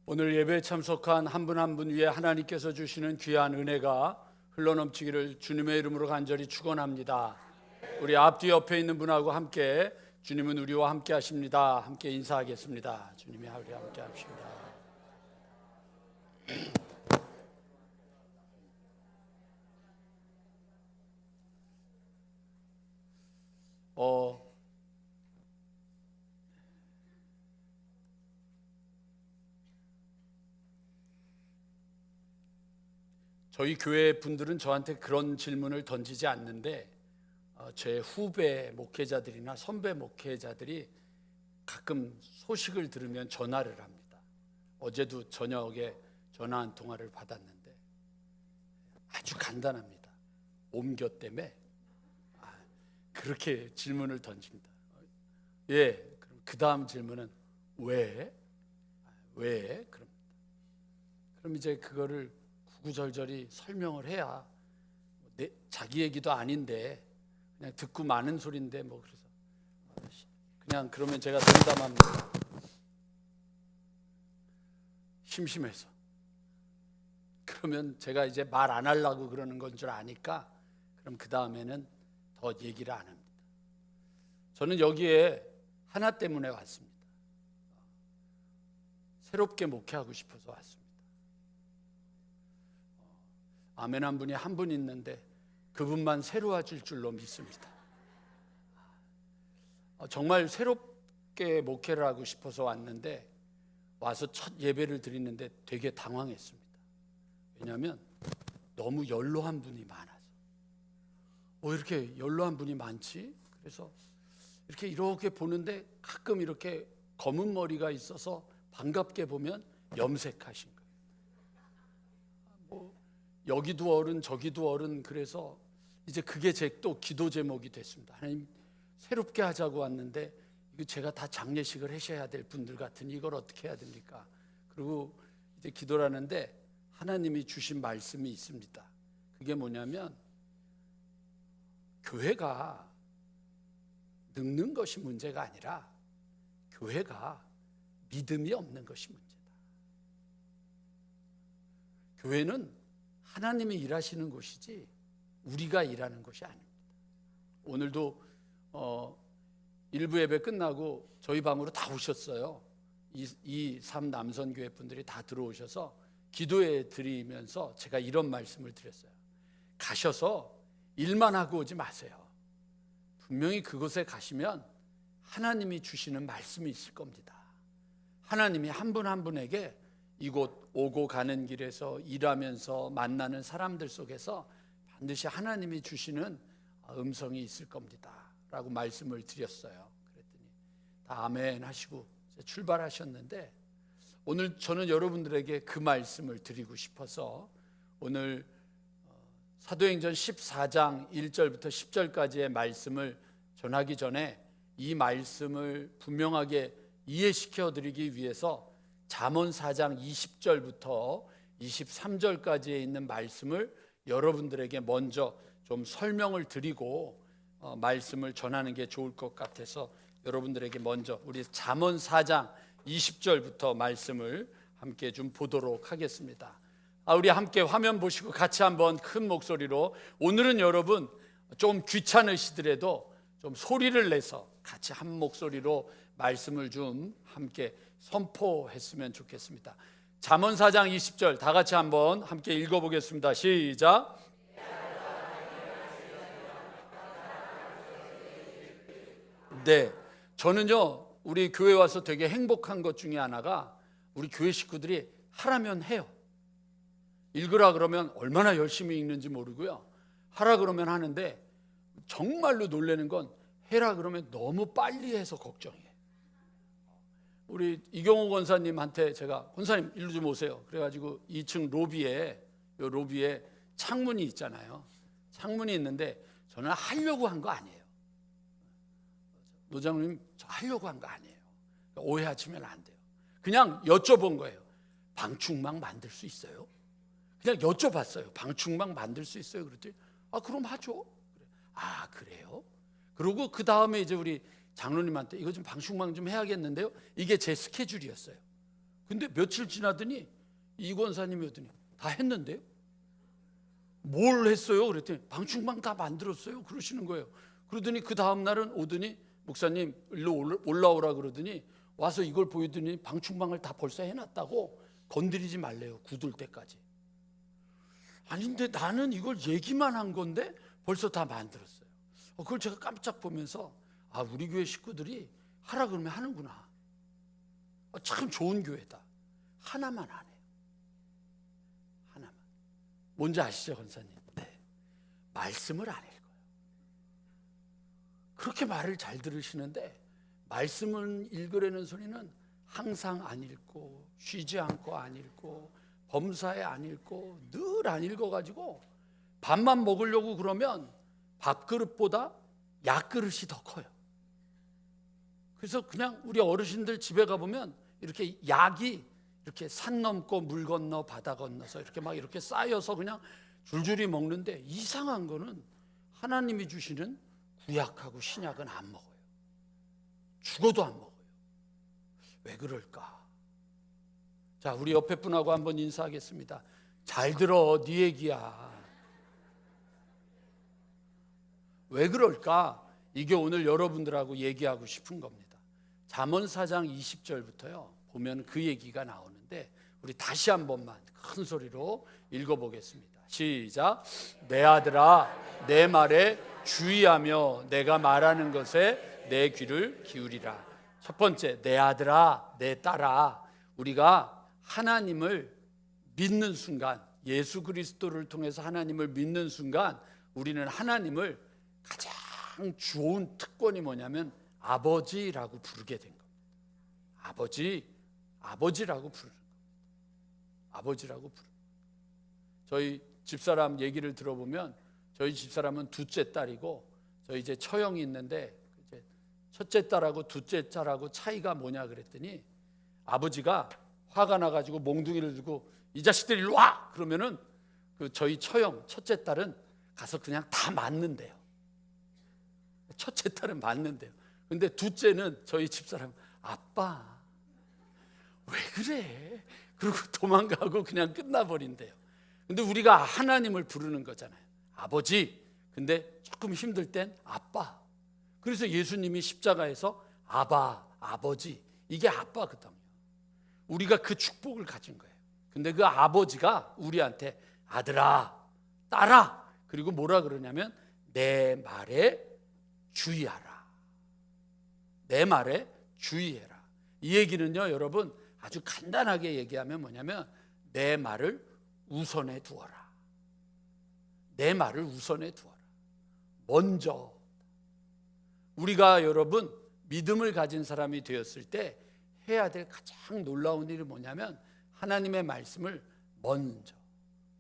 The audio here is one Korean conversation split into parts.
오늘 예배에 참석한 한 분 한 분 위에 하나님께서 주시는 귀한 은혜가 흘러넘치기를 주님의 이름으로 간절히 축원합니다. 우리 앞뒤 옆에 있는 분하고 함께 주님은 우리와 함께 하십니다. 함께 인사하겠습니다. 주님이 우리와 함께 하십니다. 저희 교회 분들은 저한테 그런 질문을 던지지 않는데 제 후배 목회자들이나 선배 목회자들이 가끔 소식을 들으면 전화를 합니다. 어제도 저녁에 전화 한 통화를 받았는데 아주 간단합니다. 옮겨 때문에 그렇게 질문을 던집니다. 그럼 그 다음 질문은 왜? 그럼 이제 그거를 구구절절히 설명을 해야 자기 얘기도 아닌데 그냥 듣고 마는 소리인데 그래서 그냥 그러면 제가 농담합니다. 심심해서. 그러면 제가 이제 말 안 하려고 그러는 건 줄 아니까 그럼 그 다음에는 더 얘기를 안 합니다. 저는 여기에 하나 때문에 왔습니다. 새롭게 목회하고 싶어서 왔습니다. 아멘 한 분이 한 분 있는데 그분만 새로워질 줄로 믿습니다. 정말 새롭게 목회를 하고 싶어서 왔는데 와서 첫 예배를 드리는데 되게 당황했습니다. 왜냐하면 너무 연로한 분이 많아서 이렇게 연로한 분이 많지? 그래서 이렇게 보는데 가끔 이렇게 검은 머리가 있어서 반갑게 보면 염색하신 거예요. 여기도 어른 저기도 어른. 그래서 이제 그게 제 또 기도 제목이 됐습니다. 하나님, 새롭게 하자고 왔는데 이거 제가 다 장례식을 하셔야 될 분들 같으니 이걸 어떻게 해야 됩니까? 그리고 이제 기도를 하는데 하나님이 주신 말씀이 있습니다. 그게 뭐냐면 교회가 늙는 것이 문제가 아니라 교회가 믿음이 없는 것이 문제다. 교회는 하나님이 일하시는 곳이지 우리가 일하는 것이 아닙니다. 오늘도 일부 예배 끝나고 저희 방으로 다 오셨어요. 이 3 남선교회 분들이 다 들어오셔서 기도해 드리면서 제가 이런 말씀을 드렸어요. 가셔서 일만 하고 오지 마세요. 분명히 그곳에 가시면 하나님이 주시는 말씀이 있을 겁니다. 하나님이 한 분 한 분에게 이곳 오고 가는 길에서 일하면서 만나는 사람들 속에서 반드시 하나님이 주시는 음성이 있을 겁니다 라고 말씀을 드렸어요. 그랬더니 다 아멘 하시고 출발하셨는데 오늘 저는 여러분들에게 그 말씀을 드리고 싶어서 오늘 사도행전 14장 1절부터 10절까지의 말씀을 전하기 전에 이 말씀을 분명하게 이해시켜 드리기 위해서 잠언 4장 20절부터 23절까지에 있는 말씀을 여러분들에게 먼저 좀 설명을 드리고 말씀을 전하는 게 좋을 것 같아서 여러분들에게 먼저 우리 잠언 4장 20절부터 말씀을 함께 좀 보도록 하겠습니다. 우리 함께 화면 보시고 같이 한번 큰 목소리로, 오늘은 여러분 좀 귀찮으시더라도 좀 소리를 내서 같이 한 목소리로 말씀을 좀 함께 선포했으면 좋겠습니다. 잠언 4장 20절 다 같이 한번 함께 읽어보겠습니다. 시작. 네, 저는요 우리 교회 와서 되게 행복한 것 중에 하나가 우리 교회 식구들이 하라면 해요. 읽으라 그러면 얼마나 열심히 읽는지 모르고요, 하라 그러면 하는데 정말로 놀라는 건 해라 그러면 너무 빨리 해서 걱정이에요. 우리 이경호 권사님한테 제가 권사님 일로 좀 오세요. 그래가지고 2층 로비에 창문이 있잖아요. 창문이 있는데 저는 하려고 한 거 아니에요. 노장님 저 하려고 한 거 아니에요. 오해하시면 안 돼요. 그냥 여쭤본 거예요. 방충망 만들 수 있어요? 그냥 여쭤봤어요. 방충망 만들 수 있어요? 그랬더니 그럼 하죠. 그래요? 그리고 그 다음에 이제 우리 장로님한테 이거 좀 방충망 좀 해야겠는데요. 이게 제 스케줄이었어요. 근데 며칠 지나더니 이 권사님이 오더니 다 했는데요. 뭘 했어요? 그랬더니 방충망 다 만들었어요. 그러시는 거예요. 그러더니 그 다음 날은 오더니 목사님 일로 올라오라 그러더니 와서 이걸 보여더니 방충망을 다 벌써 해놨다고 건드리지 말래요. 굳을 때까지. 아닌데 나는 이걸 얘기만 한 건데 벌써 다 만들었어요. 그걸 제가 깜짝 보면서 우리 교회 식구들이 하라 그러면 하는구나. 참 좋은 교회다. 하나만 안 해요. 하나만. 뭔지 아시죠, 권사님? 네. 말씀을 안 읽어요. 그렇게 말을 잘 들으시는데 말씀을 읽으려는 소리는 항상 안 읽고 쉬지 않고 안 읽고 범사에 안 읽고 늘 안 읽어가지고 밥만 먹으려고 그러면 밥그릇보다 약그릇이 더 커요. 그래서 그냥 우리 어르신들 집에 가보면 이렇게 약이 이렇게 산 넘고 물 건너 바다 건너서 이렇게 막 이렇게 쌓여서 그냥 줄줄이 먹는데 이상한 거는 하나님이 주시는 구약하고 신약은 안 먹어요. 죽어도 안 먹어요. 왜 그럴까? 자, 우리 옆에 분하고 한번 인사하겠습니다. 잘 들어, 네 얘기야. 왜 그럴까? 이게 오늘 여러분들하고 얘기하고 싶은 겁니다. 잠언 4장 20절부터요 보면 그 얘기가 나오는데 우리 다시 한 번만 큰 소리로 읽어보겠습니다. 시작. 내 아들아, 내 말에 주의하며 내가 말하는 것에 내 귀를 기울이라. 첫 번째, 내 아들아, 내 딸아. 우리가 하나님을 믿는 순간, 예수 그리스도를 통해서 하나님을 믿는 순간 우리는 하나님을 가장 좋은 특권이 뭐냐면 아버지라고 부르게 된 겁니다. 아버지라고 부르는 겁니다. 아버지라고 부르는 겁니다. 저희 집사람 얘기를 들어보면 저희 집사람은 둘째 딸이고 저희 이제 처형이 있는데 이제 첫째 딸하고 둘째 딸하고 차이가 뭐냐 그랬더니 아버지가 화가 나가지고 몽둥이를 들고 이 자식들 일로 와! 그러면은 그 저희 처형 첫째 딸은 가서 그냥 다 맞는데요. 첫째 딸은 맞는데요. 근데 둘째는 저희 집사람 아빠 왜 그래? 그리고 도망가고 그냥 끝나버린대요. 근데 우리가 하나님을 부르는 거잖아요. 아버지. 근데 조금 힘들 땐 아빠. 그래서 예수님이 십자가에서 아버지. 이게 아빠거든요. 우리가 그 축복을 가진 거예요. 근데 그 아버지가 우리한테 아들아, 딸아, 그리고 뭐라 그러냐면 내 말에 주의하라. 내 말에 주의해라. 이 얘기는요, 여러분 아주 간단하게 얘기하면 뭐냐면 내 말을 우선에 두어라. 내 말을 우선에 두어라. 먼저 우리가 여러분 믿음을 가진 사람이 되었을 때 해야 될 가장 놀라운 일이 뭐냐면 하나님의 말씀을 먼저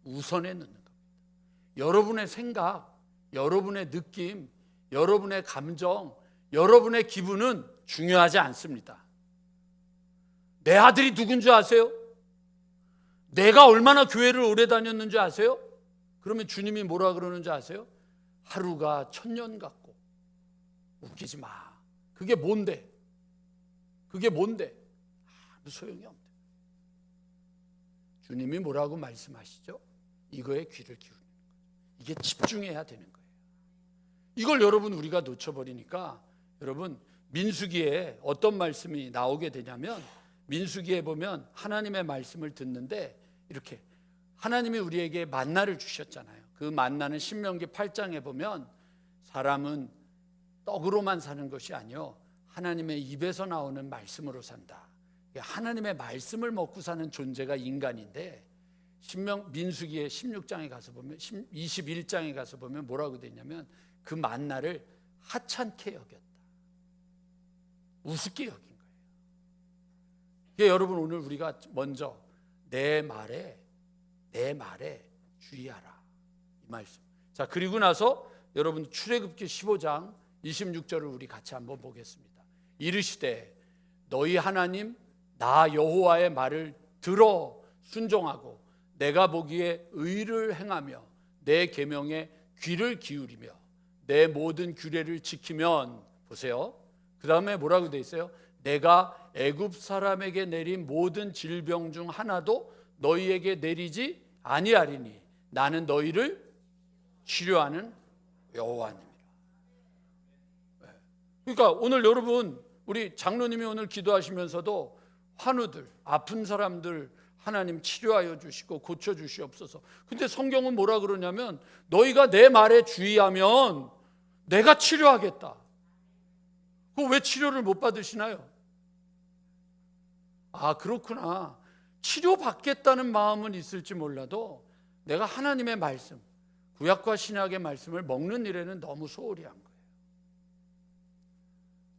우선에 넣는 겁니다. 여러분의 생각, 여러분의 느낌, 여러분의 감정, 여러분의 기분은 중요하지 않습니다. 내 아들이 누군지 아세요? 내가 얼마나 교회를 오래 다녔는지 아세요? 그러면 주님이 뭐라 그러는지 아세요? 하루가 천년 같고. 웃기지 마. 그게 뭔데? 아무 소용이 없대. 주님이 뭐라고 말씀하시죠? 이거에 귀를 기울이는 거예요. 이게 집중해야 되는 거예요. 이걸 여러분 우리가 놓쳐버리니까 여러분 민수기에 어떤 말씀이 나오게 되냐면 민수기에 보면 하나님의 말씀을 듣는데 이렇게 하나님이 우리에게 만나를 주셨잖아요. 그 만나는 신명기 8장에 보면 사람은 떡으로만 사는 것이 아니요 하나님의 입에서 나오는 말씀으로 산다. 하나님의 말씀을 먹고 사는 존재가 인간인데 민수기의 16장에 가서 보면 21장에 가서 보면 뭐라고 되어 있냐면 그 만나를 하찮게 여겼다. 우습게 여긴 거예요. 이게 여러분 오늘 우리가 먼저 내 말에 주의하라. 이 말씀. 자, 그리고 나서 여러분 출애굽기 15장 26절을 우리 같이 한번 보겠습니다. 이르시되 너희 하나님 나 여호와의 말을 들어 순종하고 내가 보기에 의를 행하며 내 계명에 귀를 기울이며 내 모든 규례를 지키면 보세요. 그 다음에 뭐라고 돼 있어요? 내가 애굽 사람에게 내린 모든 질병 중 하나도 너희에게 내리지 아니하리니 나는 너희를 치료하는 여호와님이라. 그러니까 오늘 여러분, 우리 장로님이 오늘 기도하시면서도 환우들, 아픈 사람들 하나님 치료하여 주시고 고쳐 주시옵소서. 근데 성경은 뭐라 그러냐면 너희가 내 말에 주의하면 내가 치료하겠다. 그거 왜 치료를 못 받으시나요? 아, 그렇구나. 치료받겠다는 마음은 있을지 몰라도 내가 하나님의 말씀, 구약과 신약의 말씀을 먹는 일에는 너무 소홀히 한 거예요.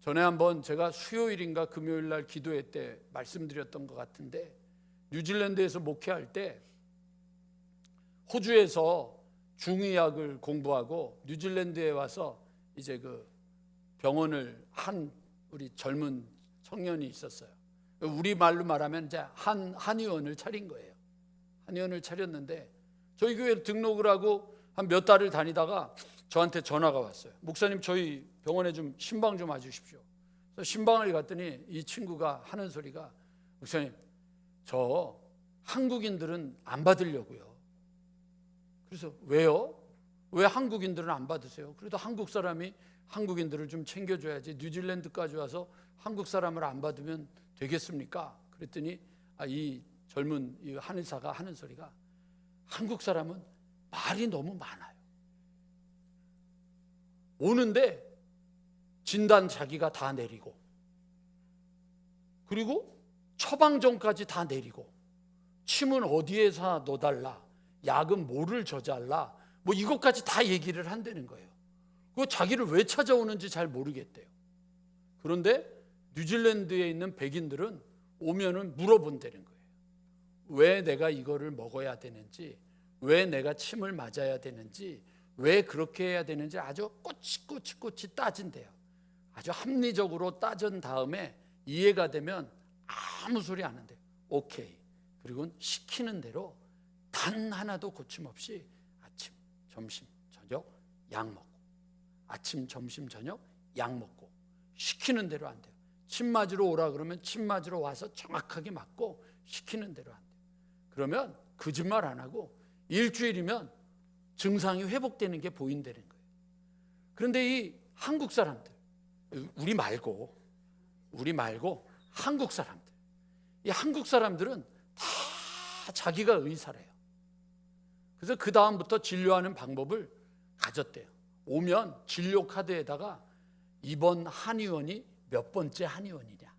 전에 한번 제가 수요일인가 금요일 날 기도회 때 말씀드렸던 것 같은데, 뉴질랜드에서 목회할 때 호주에서 중의학을 공부하고 뉴질랜드에 와서 이제 그 병원을 한 우리 젊은 청년이 있었어요. 우리 말로 말하면 이제 한의원을 차린 거예요. 한의원을 차렸는데 저희 교회 등록을 하고 한 몇 달을 다니다가 저한테 전화가 왔어요. 목사님, 저희 병원에 좀 신방 좀 와주십시오. 그래서 신방을 갔더니 이 친구가 하는 소리가, 목사님, 저 한국인들은 안 받으려고요. 그래서 왜요? 왜 한국인들은 안 받으세요? 그래도 한국 사람이 한국인들을 좀 챙겨줘야지 뉴질랜드까지 와서 한국 사람을 안 받으면 되겠습니까? 그랬더니 이 젊은 이 한의사가 하는 소리가, 한국 사람은 말이 너무 많아요. 오는데 진단 자기가 다 내리고, 그리고 처방전까지 다 내리고, 침은 어디에서 넣어달라, 약은 뭐를 저잘라, 뭐 이것까지 다 얘기를 한다는 거예요. 그 자기를 왜 찾아오는지 잘 모르겠대요. 그런데 뉴질랜드에 있는 백인들은 오면은 물어본다는 거예요. 왜 내가 이거를 먹어야 되는지, 왜 내가 침을 맞아야 되는지, 왜 그렇게 해야 되는지 아주 꼬치꼬치 따진대요. 아주 합리적으로 따진 다음에 이해가 되면 아무 소리 안 한대요. 오케이. 그리고 시키는 대로 단 하나도 고침없이 아침, 점심, 저녁 약 먹고, 아침, 점심, 저녁 약 먹고, 시키는 대로 안 돼요. 침 맞으러 오라 그러면 침 맞으러 와서 정확하게 맞고 시키는 대로 안 돼요. 그러면 거짓말 안 하고 일주일이면 증상이 회복되는 게 보인다는 거예요. 그런데 이 한국 사람들, 우리 말고 한국 사람들, 이 한국 사람들은 다 자기가 의사래요. 그래서 그 다음부터 진료하는 방법을 가졌대요. 오면 진료 카드에다가 이번 한의원이 몇 번째 한의원이냐,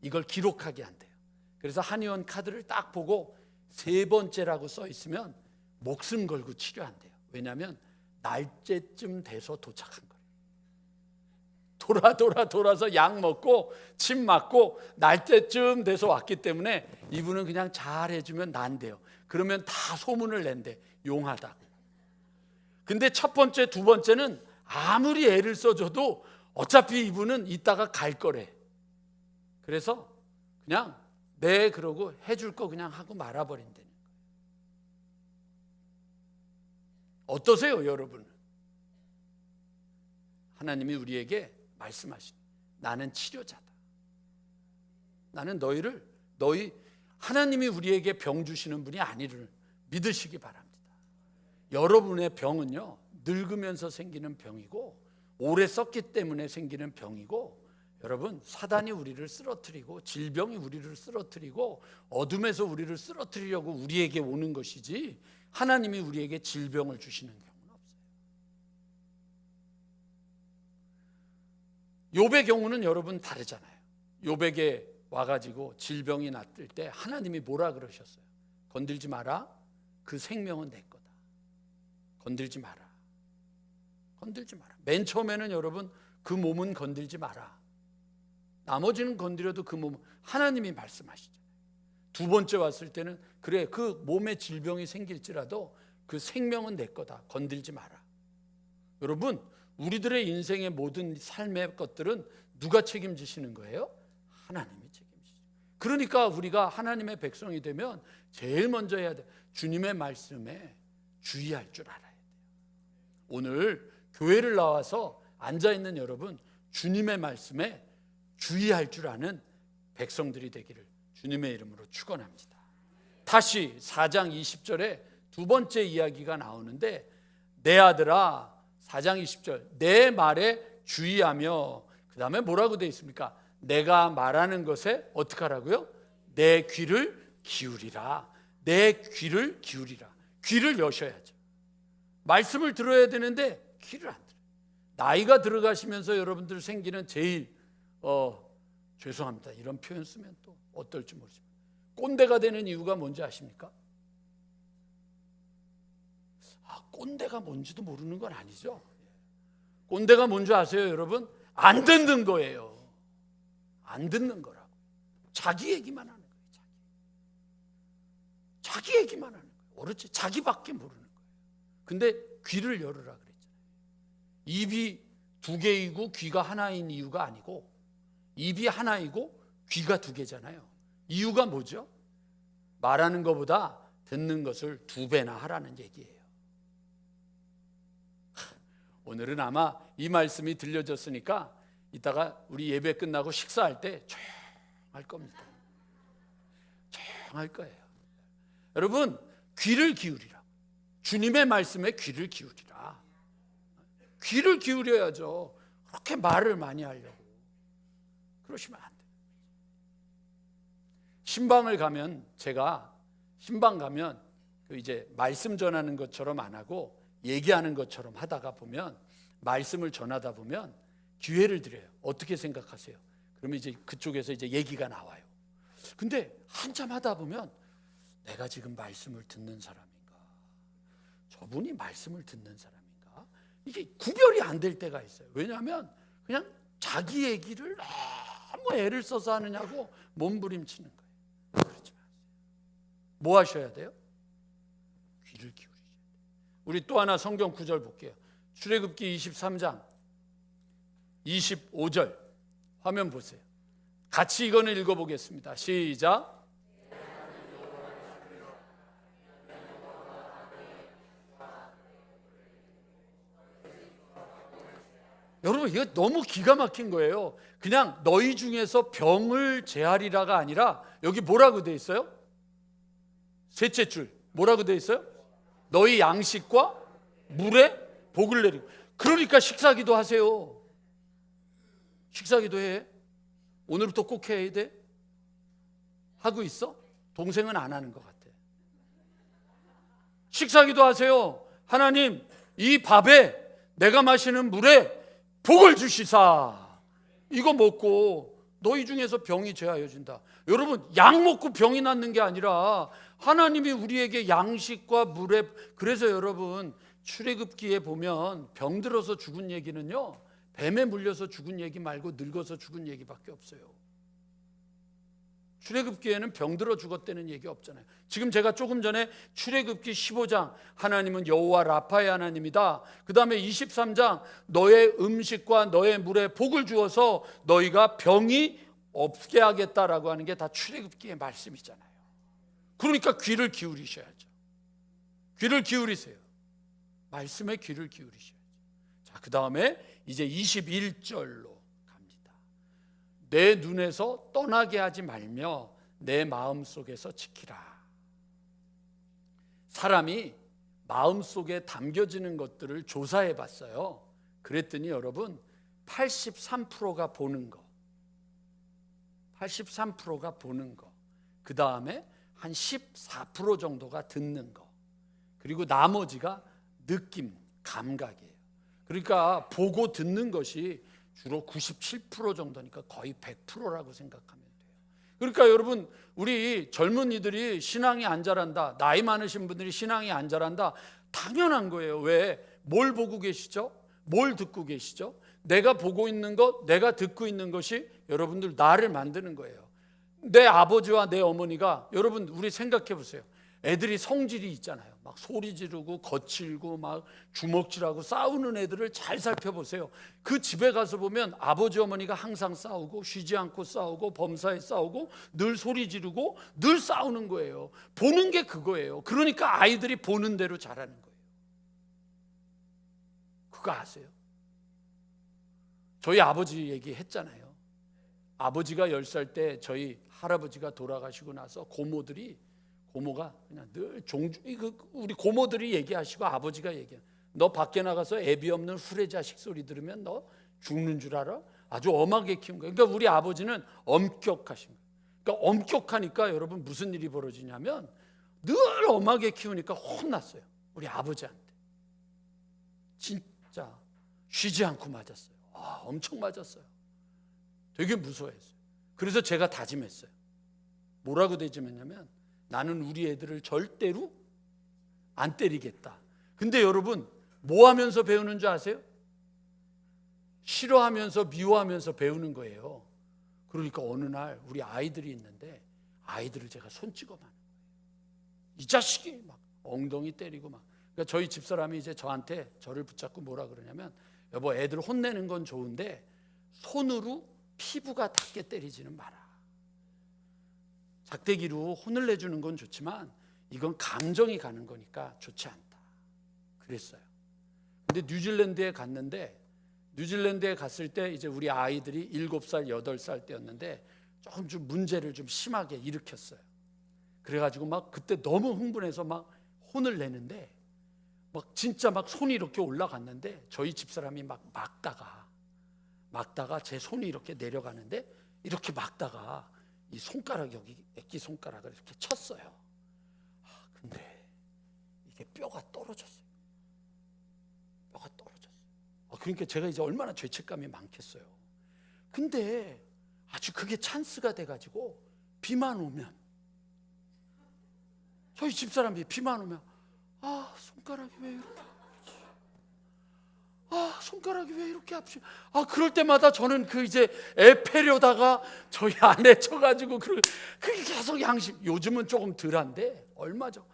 이걸 기록하게 한대요. 그래서 한의원 카드를 딱 보고 세 번째라고 써 있으면 목숨 걸고 치료한대요. 왜냐하면 날짜쯤 돼서 도착한 거예요. 돌아서 약 먹고 침 맞고 날짜쯤 돼서 왔기 때문에 이분은 그냥 잘 해주면 난대요. 그러면 다 소문을 낸대. 용하다. 근데 첫 번째, 두 번째는 아무리 애를 써줘도 어차피 이분은 이따가 갈 거래. 그래서 그냥 네 그러고 해줄 거 그냥 하고 말아버린다는 거예요. 어떠세요, 여러분? 하나님이 우리에게 말씀하신, 나는 치료자다. 나는 너희 하나님이 우리에게 병 주시는 분이 아니를 믿으시기 바랍니다. 여러분의 병은요, 늙으면서 생기는 병이고 오래 썼기 때문에 생기는 병이고, 여러분, 사단이 우리를 쓰러뜨리고 질병이 우리를 쓰러뜨리고 어둠에서 우리를 쓰러뜨리려고 우리에게 오는 것이지 하나님이 우리에게 질병을 주시는 경우는 없어요. 욥의 경우는 여러분 다르잖아요. 욥에게 와가지고 질병이 났을 때 하나님이 뭐라 그러셨어요? 건들지 마라. 그 생명은 내 거다. 건들지 마라. 건들지 마라. 맨 처음에는 여러분 그 몸은 건들지 마라. 나머지는 건드려도 그 몸은 하나님이 말씀하시잖아요. 두 번째 왔을 때는 그래, 그 몸에 질병이 생길지라도 그 생명은 내 거다. 건들지 마라. 여러분, 우리들의 인생의 모든 삶의 것들은 누가 책임지시는 거예요? 하나님이 책임지시죠. 그러니까 우리가 하나님의 백성이 되면 제일 먼저 해야 돼, 주님의 말씀에 주의할 줄 알아야 돼요. 오늘 교회를 나와서 앉아있는 여러분, 주님의 말씀에 주의할 줄 아는 백성들이 되기를 주님의 이름으로 축원합니다. 다시 4장 20절에 두 번째 이야기가 나오는데, 내 아들아, 4장 20절, 내 말에 주의하며, 그 다음에 뭐라고 되어 있습니까? 내가 말하는 것에 어떻게 하라고요? 내 귀를 기울이라. 내 귀를 기울이라. 귀를 여셔야죠. 말씀을 들어야 되는데 귀를 안 들어요. 나이가 들어가시면서 여러분들 생기는 제일 죄송합니다, 이런 표현 쓰면 또 어떨지 모르지만 꼰대가 되는 이유가 뭔지 아십니까? 꼰대가 뭔지도 모르는 건 아니죠. 꼰대가 뭔지 아세요, 여러분? 안 듣는 거예요. 안 듣는 거라고. 자기 얘기만 하는 거예요. 자기 얘기만 하는 거예요. 어렵지? 자기밖에 모르는 거예요. 근데 귀를 열으라 그랬잖아요. 입이 두 개이고 귀가 하나인 이유가 아니고, 입이 하나이고 귀가 두 개잖아요. 이유가 뭐죠? 말하는 것보다 듣는 것을 2배나 하라는 얘기예요. 오늘은 아마 이 말씀이 들려졌으니까 이따가 우리 예배 끝나고 식사할 때 조용할 겁니다. 조용할 거예요. 여러분, 귀를 기울이라. 주님의 말씀에 귀를 기울이라. 귀를 기울여야죠. 그렇게 말을 많이 하려고 그러시면 안 돼요. 신방을 가면, 제가 신방 가면 그 이제 말씀 전하는 것처럼 안 하고 얘기하는 것처럼 하다가 보면, 말씀을 전하다 보면 기회를 드려요. 어떻게 생각하세요? 그러면 이제 그쪽에서 이제 얘기가 나와요. 근데 한참 하다 보면 내가 지금 말씀을 듣는 사람인가, 저분이 말씀을 듣는 사람인가, 이게 구별이 안 될 때가 있어요. 왜냐하면 그냥 자기 얘기를 너무 애를 써서 하느냐고 몸부림치는 거예요. 그러지 마세요. 뭐 하셔야 돼요? 귀를 기울이셔야 돼요. 우리 또 하나 성경 구절 볼게요. 출애굽기 23장 25절 화면 보세요. 같이 이거는 읽어보겠습니다. 시작. 여러분, 이거 너무 기가 막힌 거예요. 그냥 너희 중에서 병을 제하리라가 아니라, 여기 뭐라고 돼 있어요? 셋째 줄 뭐라고 돼 있어요? 너희 양식과 물에 복을 내리고. 그러니까 식사기도 하세요. 식사기도 해. 오늘부터 꼭 해야 돼. 하고 있어? 동생은 안 하는 것 같아. 식사기도 하세요. 하나님, 이 밥에 내가 마시는 물에 복을 주시사. 이거 먹고 너희 중에서 병이 제하여진다. 여러분, 약 먹고 병이 낫는 게 아니라 하나님이 우리에게 양식과 물에, 그래서 여러분 출애굽기에 보면 병들어서 죽은 얘기는요, 뱀에 물려서 죽은 얘기 말고 늙어서 죽은 얘기밖에 없어요. 출애굽기에는 병들어 죽었다는 얘기 없잖아요. 지금 제가 조금 전에 출애굽기 15장 하나님은 여호와 라파의 하나님이다, 그 다음에 23장 너의 음식과 너의 물에 복을 주어서 너희가 병이 없게 하겠다라고 하는 게 다 출애굽기의 말씀이잖아요. 그러니까 귀를 기울이셔야죠. 귀를 기울이세요. 말씀에 귀를 기울이셔야죠. 자, 그 다음에 이제 21절로 내 눈에서 떠나게 하지 말며 내 마음속에서 지키라. 사람이 마음속에 담겨지는 것들을 조사해 봤어요. 그랬더니 여러분 83%가 보는 거, 83%가 보는 거, 그 다음에 한 14% 정도가 듣는 거, 그리고 나머지가 느낌, 감각이에요. 그러니까 보고 듣는 것이 주로 97% 정도니까 거의 100%라고 생각하면 돼요. 그러니까 여러분, 우리 젊은이들이 신앙이 안 자란다, 나이 많으신 분들이 신앙이 안 자란다, 당연한 거예요. 왜? 뭘 보고 계시죠? 뭘 듣고 계시죠? 내가 보고 있는 것, 내가 듣고 있는 것이 여러분들 나를 만드는 거예요. 내 아버지와 내 어머니가, 여러분 우리 생각해 보세요. 애들이 성질이 있잖아요. 막 소리 지르고 거칠고 막 주먹질하고 싸우는 애들을 잘 살펴보세요. 그 집에 가서 보면 아버지 어머니가 항상 싸우고 쉬지 않고 싸우고 범사에 싸우고 늘 소리 지르고 늘 싸우는 거예요. 보는 게 그거예요. 그러니까 아이들이 보는 대로 자라는 거예요. 그거 아세요? 저희 아버지 얘기했잖아요. 아버지가 10살 때 저희 할아버지가 돌아가시고 나서 고모가 그냥 늘 우리 고모들이 얘기하시고 아버지가 얘기해. 너 밖에 나가서 애비 없는 후레 자식 소리 들으면 너 죽는 줄 알아? 아주 엄하게 키운 거예요. 그러니까 우리 아버지는 엄격하신 거예요. 그러니까 엄격하니까 여러분 무슨 일이 벌어지냐면 늘 엄하게 키우니까 혼났어요. 우리 아버지한테. 진짜 쉬지 않고 맞았어요. 엄청 맞았어요. 되게 무서워했어요. 그래서 제가 다짐했어요. 뭐라고 다짐했냐면 나는 우리 애들을 절대로 안 때리겠다. 근데 여러분 뭐 하면서 배우는 줄 아세요? 싫어하면서 미워하면서 배우는 거예요. 그러니까 어느 날 우리 아이들이 있는데 아이들을 제가 손찌검 하는 거예요. 이 자식이 막 엉덩이 때리고 막. 그러니까 저희 집사람이 이제 저를 붙잡고 뭐라 그러냐면 여보 애들 혼내는 건 좋은데 손으로 피부가 닿게 때리지는 마라. 작대기로 혼을 내주는 건 좋지만 이건 감정이 가는 거니까 좋지 않다. 그랬어요. 근데 뉴질랜드에 갔을 때 이제 우리 아이들이 7살, 8살 때였는데 조금 좀 문제를 좀 심하게 일으켰어요. 그래가지고 막 그때 너무 흥분해서 막 혼을 내는데 막 진짜 막 손이 이렇게 올라갔는데 저희 집사람이 막 막다가 제 손이 이렇게 내려가는데 이렇게 막다가 이 손가락 여기 애기 손가락을 이렇게 쳤어요. 근데 이게 뼈가 떨어졌어요. 그러니까 제가 이제 얼마나 죄책감이 많겠어요. 근데 아주 그게 찬스가 돼가지고 비만 오면 저희 집사람이 비만 오면 손가락이 왜 이렇게 손가락이 왜 이렇게 아프지? 그럴 때마다 저는 그 이제 애 패려다가 저희 아내 쳐가지고 그게 계속 양심. 요즘은 조금 덜한데 얼마 전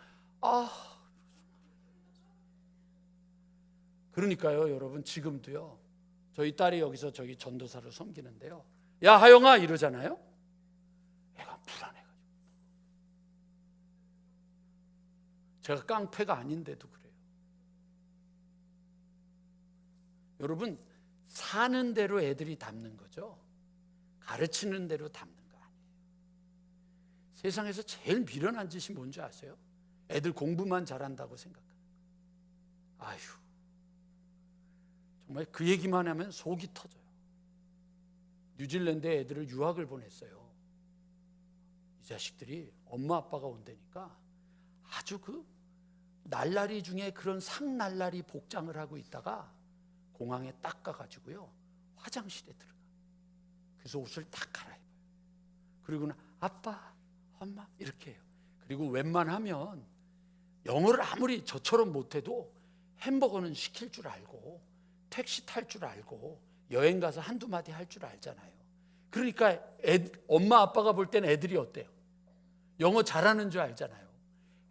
그러니까요, 여러분 지금도요. 저희 딸이 여기서 저기 전도사로 섬기는데요. 야 하영아 이러잖아요. 애가 불안해가지고. 제가 깡패가 아닌데도 그래요. 여러분 사는 대로 애들이 닮는 거죠. 가르치는 대로 닮는 거 아니에요. 세상에서 제일 미련한 짓이 뭔지 아세요? 애들 공부만 잘한다고 생각하는 거. 아휴. 정말 그 얘기만 하면 속이 터져요. 뉴질랜드에 애들을 유학을 보냈어요. 이 자식들이 엄마 아빠가 온다니까 아주 그 날라리 중에 그런 상날라리 복장을 하고 있다가 공항에 딱 가가지고요 화장실에 들어가. 그래서 옷을 딱 갈아입어요. 그리고는 아빠, 엄마 이렇게 해요. 그리고 웬만하면 영어를 아무리 저처럼 못해도 햄버거는 시킬 줄 알고 택시 탈 줄 알고 여행 가서 한두 마디 할 줄 알잖아요. 그러니까 엄마 아빠가 볼 때는 애들이 어때요? 영어 잘하는 줄 알잖아요.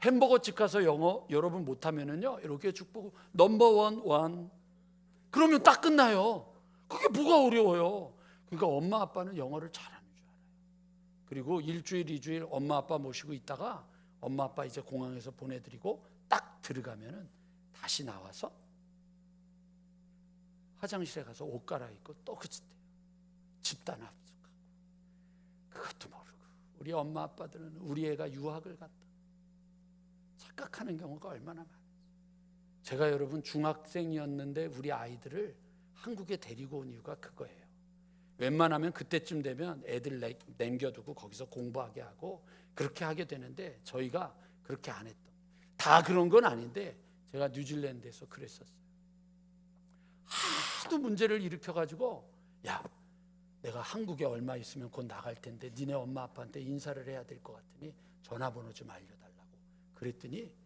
햄버거 집 가서 영어 여러분 못하면은요 이렇게 쭉 보고 넘버 원 그러면 딱 끝나요. 그게 뭐가 어려워요. 그러니까 엄마 아빠는 영어를 잘하는 줄 알아요. 그리고 일주일 2주일 엄마 아빠 모시고 있다가 엄마 아빠 이제 공항에서 보내드리고 딱 들어가면은 다시 나와서 화장실에 가서 옷 갈아입고 또 그짓대요. 집단 합숙하고. 그것도 모르고 우리 엄마 아빠들은 우리 애가 유학을 갔다 착각하는 경우가 얼마나 많아요. 제가 여러분 중학생이었는데 우리 아이들을 한국에 데리고 온 이유가 그거예요. 웬만하면 그때쯤 되면 애들 남겨두고 거기서 공부하게 하고 그렇게 하게 되는데 저희가 그렇게 안 했던. 다 그런 건 아닌데 제가 뉴질랜드에서 그랬었어요. 하도 문제를 일으켜가지고 야 내가 한국에 얼마 있으면 곧 나갈 텐데 니네 엄마 아빠한테 인사를 해야 될 것 같으니 전화번호 좀 알려달라고 그랬더니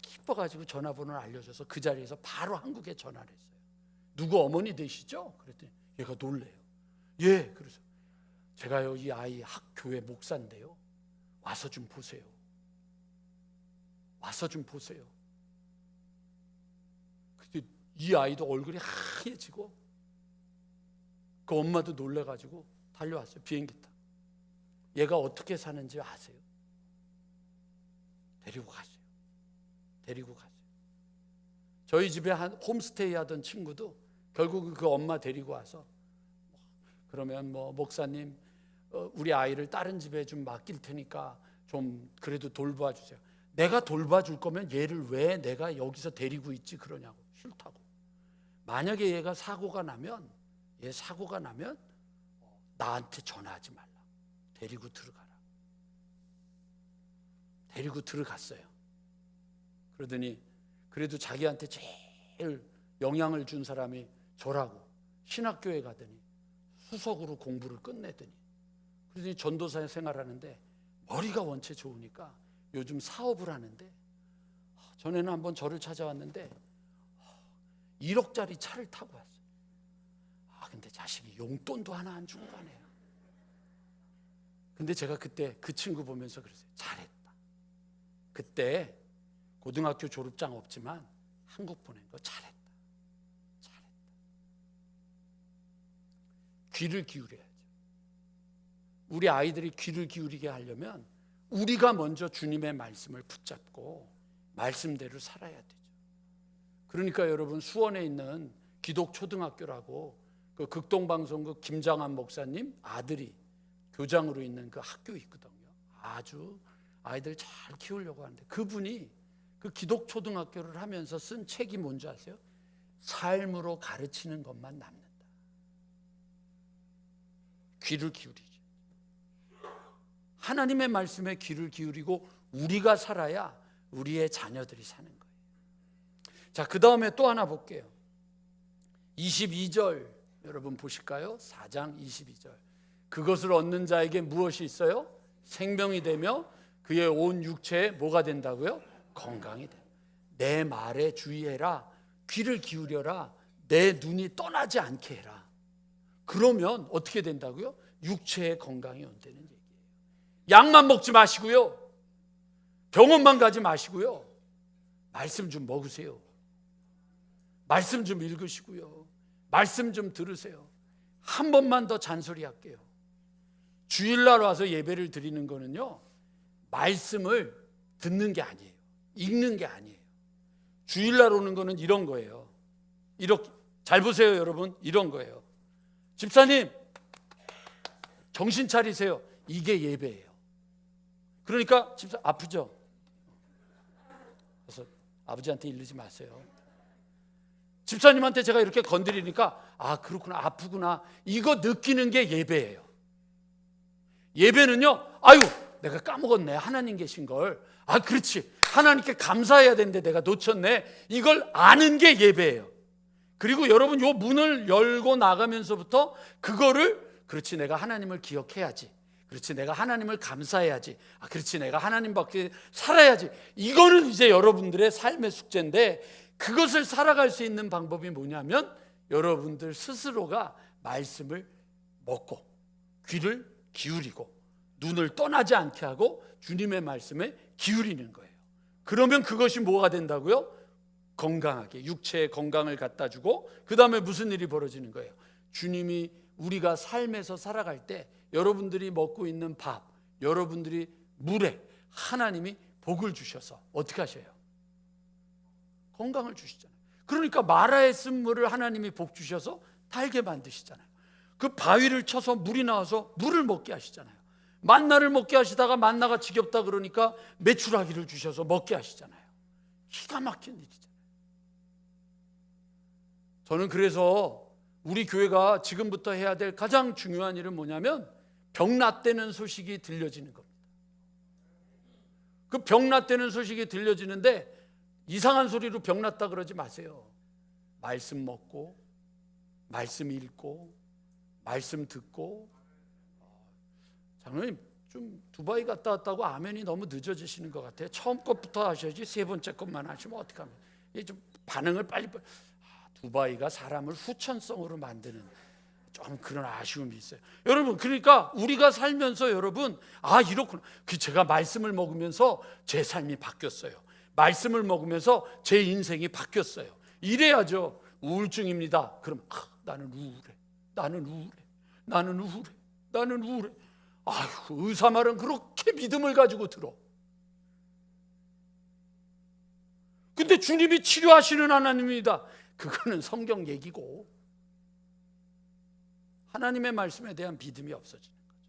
기뻐가지고 전화번호를 알려줘서 그 자리에서 바로 한국에 전화를 했어요. 누구 어머니 되시죠? 그랬더니 얘가 놀래요. 예. 그래서 제가요 이 아이 학교회 목사인데요 와서 좀 보세요. 근데 이 아이도 얼굴이 하얘지고 그 엄마도 놀래가지고 달려왔어요. 비행기 타고. 얘가 어떻게 사는지 아세요? 데리고 갔어요. 저희 집에 한 홈스테이 하던 친구도 결국 그 엄마 데리고 와서 그러면 뭐 목사님 우리 아이를 다른 집에 좀 맡길 테니까 좀 그래도 돌봐 주세요. 내가 돌봐줄 거면 얘를 왜 내가 여기서 데리고 있지 그러냐고. 싫다고. 만약에 얘가 사고가 나면 나한테 전화하지 말라. 데리고 들어가라. 데리고 들어갔어요. 그러더니 그래도 자기한테 제일 영향을 준 사람이 저라고. 신학교에 가더니 수석으로 공부를 끝내더니, 그러더니 전도사 생활하는데 머리가 원체 좋으니까 요즘 사업을 하는데, 전에는 한번 저를 찾아왔는데 1억짜리 차를 타고 왔어요. 근데 자식이 용돈도 하나 안 주고 가네요. 근데 제가 그때 그 친구 보면서 그랬어요. 잘했다. 그때 고등학교 졸업장 없지만 한국 보낸 거 잘했다. 귀를 기울여야죠. 우리 아이들이 귀를 기울이게 하려면 우리가 먼저 주님의 말씀을 붙잡고 말씀대로 살아야 되죠. 그러니까 여러분, 수원에 있는 기독초등학교라고 그 극동방송국 김장한 목사님 아들이 교장으로 있는 그 학교 있거든요. 아주 아이들 잘 키우려고 하는데, 그분이 그 기독초등학교를 하면서 쓴 책이 뭔지 아세요? 삶으로 가르치는 것만 남는다. 귀를 기울이죠. 하나님의 말씀에 귀를 기울이고 우리가 살아야 우리의 자녀들이 사는 거예요. 자, 그 다음에 또 하나 볼게요. 22절 여러분 보실까요? 4장 22절. 그것을 얻는 자에게 무엇이 있어요? 생명이 되며 그의 온 육체에 뭐가 된다고요? 건강이 돼. 내 말에 주의해라. 귀를 기울여라. 내 눈이 떠나지 않게 해라. 그러면 어떻게 된다고요? 육체의 건강이 온다는 얘기예요. 약만 먹지 마시고요. 병원만 가지 마시고요. 말씀 좀 먹으세요. 말씀 좀 읽으시고요. 말씀 좀 들으세요. 한 번만 더 잔소리할게요. 주일날 와서 예배를 드리는 거는요, 말씀을 듣는 게 아니에요. 읽는 게 아니에요. 주일날 오는 거는 이런 거예요. 이렇게 잘 보세요, 여러분. 이런 거예요. 집사님, 정신 차리세요. 이게 예배예요. 그러니까 집사 아프죠? 그래서 아버지한테 이르지 마세요. 집사님한테 제가 이렇게 건드리니까 그렇구나, 아프구나, 이거 느끼는 게 예배예요. 예배는요, 내가 까먹었네, 하나님 계신 걸. 그렇지, 하나님께 감사해야 되는데 내가 놓쳤네, 이걸 아는 게 예배예요. 그리고 여러분, 요 문을 열고 나가면서부터 그거를, 그렇지, 내가 하나님을 기억해야지, 그렇지, 내가 하나님을 감사해야지, 그렇지, 내가 하나님밖에 살아야지. 이거는 이제 여러분들의 삶의 숙제인데, 그것을 살아갈 수 있는 방법이 뭐냐면 여러분들 스스로가 말씀을 먹고 귀를 기울이고 눈을 떠나지 않게 하고 주님의 말씀에 기울이는 거예요. 그러면 그것이 뭐가 된다고요? 건강하게 육체의 건강을 갖다 주고, 그 다음에 무슨 일이 벌어지는 거예요? 주님이 우리가 삶에서 살아갈 때 여러분들이 먹고 있는 밥, 여러분들이 물에 하나님이 복을 주셔서 어떻게 하셔요? 건강을 주시잖아요. 그러니까 마라에 쓴 물을 하나님이 복 주셔서 달게 만드시잖아요. 그 바위를 쳐서 물이 나와서 물을 먹게 하시잖아요. 만나를 먹게 하시다가 만나가 지겹다 그러니까 메추라기를 주셔서 먹게 하시잖아요. 기가 막힌 일이잖아요. 저는 그래서 우리 교회가 지금부터 해야 될 가장 중요한 일은 뭐냐면 병 낫다는 소식이 들려지는 겁니다. 그 병 낫다는 소식이 들려지는데 이상한 소리로 병 낫다 그러지 마세요. 말씀 먹고 말씀 읽고 말씀 듣고. 장로님, 좀 두바이 갔다 왔다고 아멘이 너무 늦어지시는 것 같아요. 처음 것부터 하셔야지 세 번째 것만 하시면 어떡합니까? 이게 좀 반응을 빨리. 두바이가 사람을 후천성으로 만드는 좀 그런 아쉬움이 있어요. 여러분, 그러니까 우리가 살면서 여러분, 이렇구나. 제가 말씀을 먹으면서 제 삶이 바뀌었어요. 말씀을 먹으면서 제 인생이 바뀌었어요. 이래야죠. 우울증입니다. 그럼 나는 우울해. 의사 말은 그렇게 믿음을 가지고 들어. 근데 주님이 치료하시는 하나님입니다. 그거는 성경 얘기고 하나님의 말씀에 대한 믿음이 없어지는 거죠.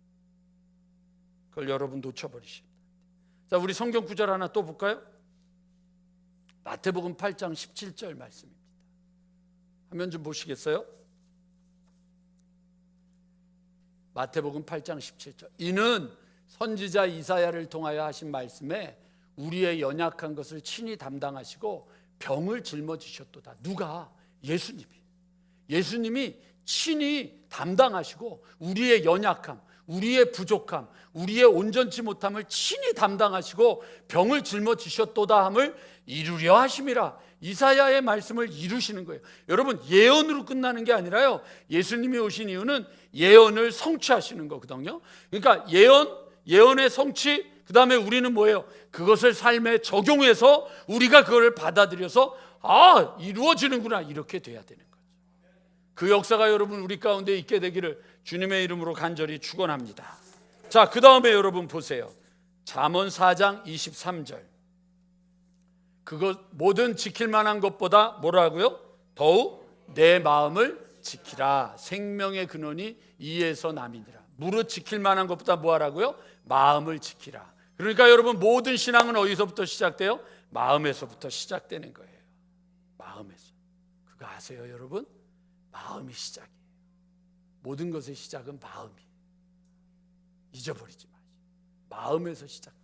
그걸 여러분 놓쳐버리십니다. 자, 우리 성경 구절 하나 또 볼까요? 마태복음 8장 17절 말씀입니다. 화면 좀 보시겠어요? 마태복음 8장 17절. 이는 선지자 이사야를 통하여 하신 말씀에 우리의 연약한 것을 친히 담당하시고 병을 짊어지셨도다. 누가? 예수님이 친히 담당하시고 우리의 연약함, 우리의 부족함, 우리의 온전치 못함을 친히 담당하시고 병을 짊어지셨도다 함을 이루려 하심이라. 이사야의 말씀을 이루시는 거예요. 여러분, 예언으로 끝나는 게 아니라요, 예수님이 오신 이유는 예언을 성취하시는 거거든요. 그러니까 예언의 성취, 그 다음에 우리는 뭐예요? 그것을 삶에 적용해서 우리가 그걸 받아들여서 이루어지는구나, 이렇게 돼야 되는 거죠. 그 역사가 여러분 우리 가운데 있게 되기를 주님의 이름으로 간절히 축원합니다. 자, 그 다음에 여러분 보세요. 잠언 4장 23절. 그것 모든 지킬 만한 것보다 뭐라고요? 더욱 내 마음을 지키라. 생명의 근원이 이에서 남이니라. 무릇 지킬 만한 것보다 뭐하라고요? 마음을 지키라. 그러니까 여러분, 모든 신앙은 어디서부터 시작돼요? 마음에서부터 시작되는 거예요. 마음에서. 그거 아세요, 여러분? 마음이 시작이에요. 모든 것의 시작은 마음이에요. 잊어버리지 마세요. 마음에서 시작돼요.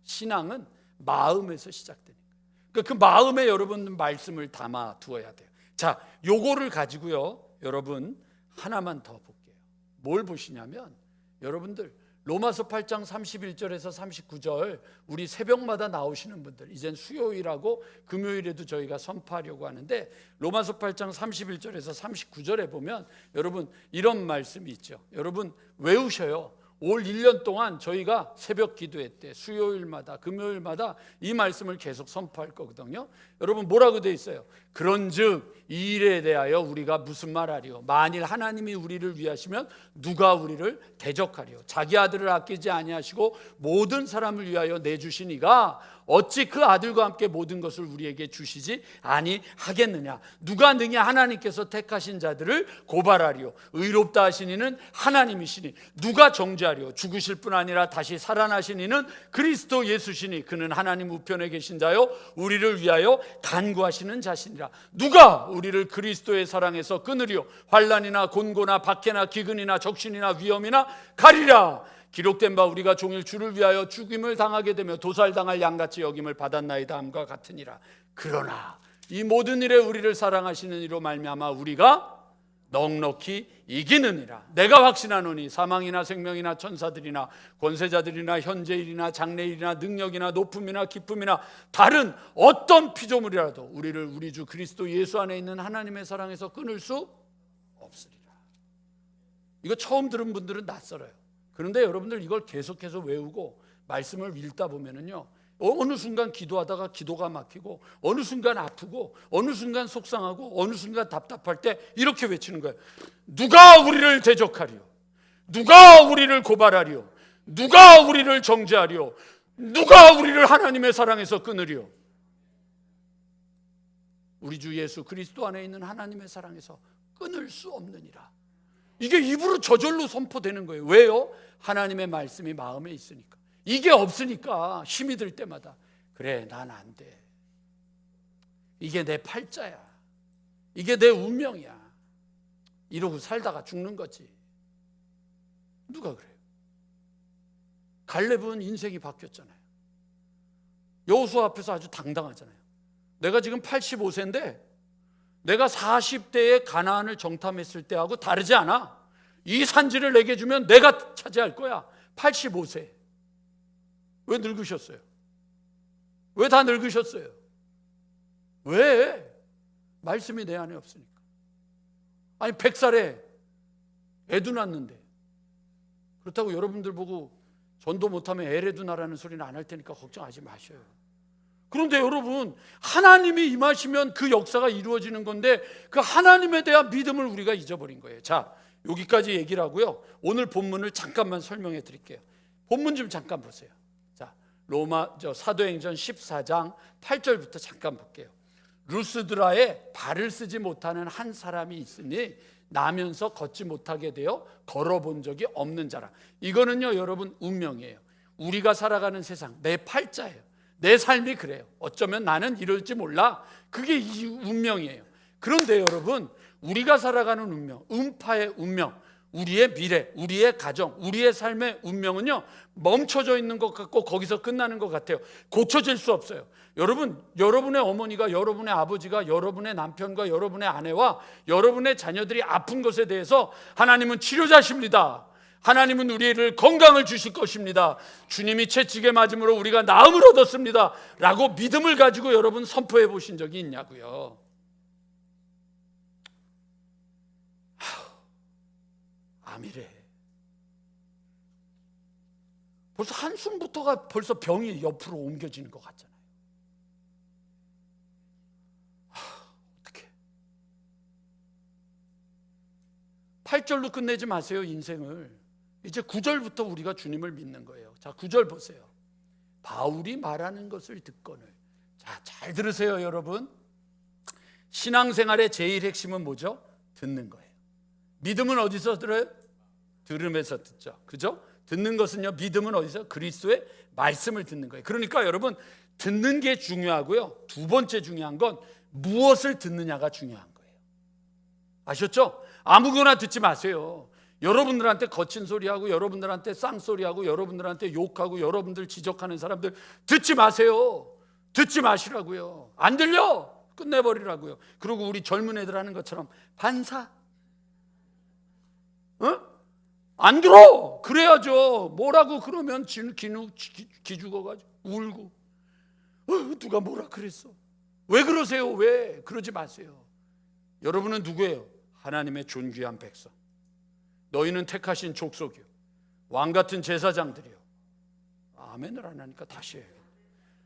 신앙은 마음에서 시작되는 거예요. 그 마음에 여러분 말씀을 담아 두어야 돼요. 자, 요거를 가지고요, 여러분 하나만 더 볼게요. 뭘 보시냐면, 여러분들 로마서 8장 31절에서 39절 우리 새벽마다 나오시는 분들, 이젠 수요일하고 금요일에도 저희가 선포하려고 하는데, 로마서 8장 31절에서 39절에 보면 여러분 이런 말씀이 있죠. 여러분 외우셔요. 올 1년 동안 저희가 새벽 기도회 때 수요일마다 금요일마다 이 말씀을 계속 선포할 거거든요. 여러분 뭐라고 되어 있어요? 그런즉 이 일에 대하여 우리가 무슨 말하리요? 만일 하나님이 우리를 위하시면 누가 우리를 대적하리요? 자기 아들을 아끼지 아니하시고 모든 사람을 위하여 내주신 이가 어찌 그 아들과 함께 모든 것을 우리에게 주시지 아니하겠느냐? 누가 능히 하나님께서 택하신 자들을 고발하리요? 의롭다 하신 이는 하나님이시니 누가 정죄하리요? 죽으실 뿐 아니라 다시 살아나신 이는 그리스도 예수시니 그는 하나님 우편에 계신 자요 우리를 위하여 간구하시는 자시니라. 누가 우리를 그리스도의 사랑에서 끊으리요? 환난이나 곤고나 박해나 기근이나 적신이나 위험이나 가리라. 기록된 바 우리가 종일 주를 위하여 죽임을 당하게 되며 도살당할 양같이 여김을 받았나이다 함과 같으니라. 그러나 이 모든 일에 우리를 사랑하시는 이로 말미암아 우리가 넉넉히 이기느니라. 내가 확신하노니 사망이나 생명이나 천사들이나 권세자들이나 현재일이나 장래일이나 능력이나 높음이나 기쁨이나 다른 어떤 피조물이라도 우리를 우리 주 그리스도 예수 안에 있는 하나님의 사랑에서 끊을 수 없으리라. 이거 처음 들은 분들은 낯설어요. 그런데 여러분들 이걸 계속해서 외우고 말씀을 읽다 보면은요, 어느 순간 기도하다가 기도가 막히고, 어느 순간 아프고, 어느 순간 속상하고, 어느 순간 답답할 때 이렇게 외치는 거예요. 누가 우리를 대적하리요? 누가 우리를 고발하리요? 누가 우리를 정죄하리요? 누가 우리를 하나님의 사랑에서 끊으리요? 우리 주 예수 그리스도 안에 있는 하나님의 사랑에서 끊을 수 없느니라. 이게 입으로 저절로 선포되는 거예요. 왜요? 하나님의 말씀이 마음에 있으니까. 이게 없으니까 힘이 들 때마다 그래, 난 안 돼. 이게 내 팔자야. 이게 내 운명이야. 이러고 살다가 죽는 거지. 누가 그래요? 갈렙은 인생이 바뀌었잖아요. 여호수아 앞에서 아주 당당하잖아요. 내가 지금 85세인데 내가 40대에 가나안을 정탐했을 때하고 다르지 않아. 이 산지를 내게 주면 내가 차지할 거야. 85세. 왜 늙으셨어요? 왜 다 늙으셨어요? 왜? 말씀이 내 안에 없으니까. 아니 100살에 애도 낳는데, 그렇다고 여러분들 보고 전도 못하면 애래도 나라는 소리는 안 할 테니까 걱정하지 마셔요. 그런데 여러분, 하나님이 임하시면 그 역사가 이루어지는 건데 그 하나님에 대한 믿음을 우리가 잊어버린 거예요. 자, 여기까지 얘기를 하고요, 오늘 본문을 잠깐만 설명해 드릴게요. 본문 좀 잠깐 보세요. 자, 사도행전 14장 8절부터 잠깐 볼게요. 루스드라에 발을 쓰지 못하는 한 사람이 있으니 나면서 걷지 못하게 되어 걸어본 적이 없는 자라. 이거는요 여러분 운명이에요. 우리가 살아가는 세상, 내 팔자예요. 내 삶이 그래요. 어쩌면 나는 이럴지 몰라. 그게 이 운명이에요. 그런데 여러분, 우리가 살아가는 운명, 음파의 운명, 우리의 미래, 우리의 가정, 우리의 삶의 운명은요, 멈춰져 있는 것 같고 거기서 끝나는 것 같아요. 고쳐질 수 없어요. 여러분, 여러분의 어머니가, 여러분의 아버지가, 여러분의 남편과 여러분의 아내와 여러분의 자녀들이 아픈 것에 대해서 하나님은 치료자십니다. 하나님은 우리를 건강을 주실 것입니다. 주님이 채찍에 맞음으로 우리가 나음을 얻었습니다 라고 믿음을 가지고 여러분 선포해 보신 적이 있냐고요. 아미래. 벌써 한숨부터가 벌써 병이 옆으로 옮겨지는 것 같잖아요. 어떡해. 8절로 끝내지 마세요, 인생을. 이제 9절부터 우리가 주님을 믿는 거예요. 자, 9절 보세요. 바울이 말하는 것을 듣거늘. 자, 잘 들으세요, 여러분. 신앙생활의 제일 핵심은 뭐죠? 듣는 거예요. 믿음은 어디서 들어요? 들음에서 듣죠. 그죠? 듣는 것은요, 믿음은 어디서? 그리스도의 말씀을 듣는 거예요. 그러니까 여러분, 듣는 게 중요하고요, 두 번째 중요한 건 무엇을 듣느냐가 중요한 거예요. 아셨죠? 아무거나 듣지 마세요. 여러분들한테 거친 소리하고 여러분들한테 쌍소리하고 여러분들한테 욕하고 여러분들 지적하는 사람들 듣지 마세요. 듣지 마시라고요. 안 들려? 끝내버리라고요. 그리고 우리 젊은 애들 하는 것처럼 반사, 안 들어. 그래야죠. 뭐라고 그러면 기죽어가지고 울고, 누가 뭐라 그랬어. 왜 그러세요? 왜? 그러지 마세요. 여러분은 누구예요? 하나님의 존귀한 백성. 너희는 택하신 족속이요, 왕같은 제사장들이요. 아멘을 안 하니까 다시 해요.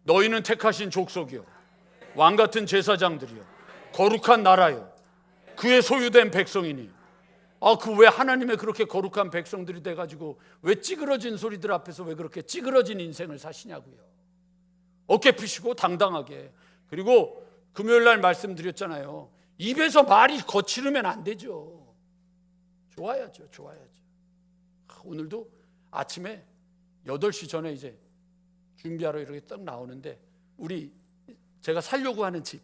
너희는 택하신 족속이요, 왕같은 제사장들이요, 거룩한 나라요, 그의 소유된 백성이니. 그 왜 하나님의 그렇게 거룩한 백성들이 돼가지고 왜 찌그러진 소리들 앞에서 왜 그렇게 찌그러진 인생을 사시냐고요. 어깨 펴시고 당당하게. 그리고 금요일날 말씀드렸잖아요. 입에서 말이 거칠으면 안 되죠. 좋아야죠. 오늘도 아침에 8시 전에 이제 준비하러 이렇게 딱 나오는데, 제가 살려고 하는 집,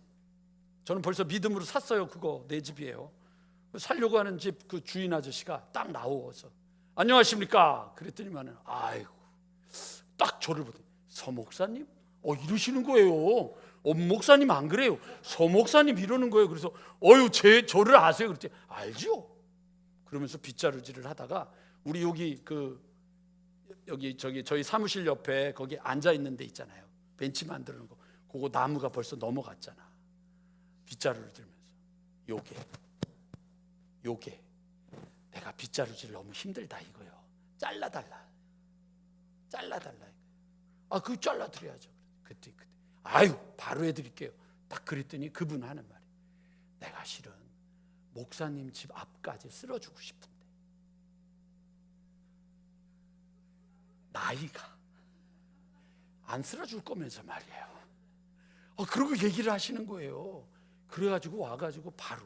저는 벌써 믿음으로 샀어요. 그거 내 집이에요. 살려고 하는 집 그 주인 아저씨가 딱 나오어서 안녕하십니까 그랬더니만은, 아이고, 딱 저를 보더니 서 목사님? 이러시는 거예요. 목사님 안 그래요. 서 목사님 이러는 거예요. 그래서 저를 아세요? 그랬더니 알죠. 그러면서 빗자루질을 하다가 우리 여기 저희 사무실 옆에 거기 앉아 있는 데 있잖아요. 벤치 만드는 거. 그거 나무가 벌써 넘어갔잖아. 빗자루를 들면서 요게 내가 빗자루질 너무 힘들다 이거요. 잘라달라. 그거 잘라드려야죠. 그때 아유 바로 해드릴게요. 딱 그랬더니 그분 하는 말이, 내가 실은 목사님 집 앞까지 쓸어주고 싶은데 나이가 안 쓸어줄 거면서 말이에요. 그러고 얘기를 하시는 거예요. 그래가지고 와가지고 바로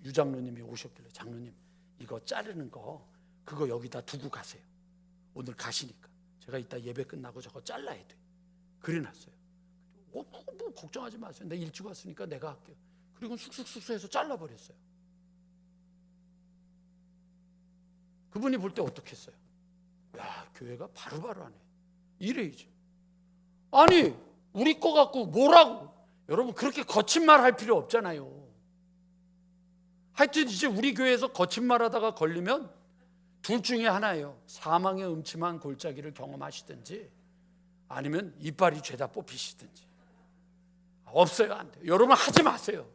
유 장로님이 오셨길래, 장로님 이거 자르는 거 그거 여기다 두고 가세요. 오늘 가시니까 제가 이따 예배 끝나고 저거 잘라야 돼. 그래놨어요. 뭐 걱정하지 마세요. 내가 일찍 왔으니까 내가 할게요. 그리고 쑥쑥 해서 잘라버렸어요. 그분이 볼 때 어떻겠어요? 야, 교회가 바로바로 하네. 이래야지. 아니, 우리 거 갖고 뭐라고. 여러분, 그렇게 거친 말 할 필요 없잖아요. 하여튼 이제 우리 교회에서 거친 말 하다가 걸리면 둘 중에 하나예요. 사망의 음침한 골짜기를 경험하시든지 아니면 이빨이 죄다 뽑히시든지. 없어요. 안 돼요. 여러분 하지 마세요.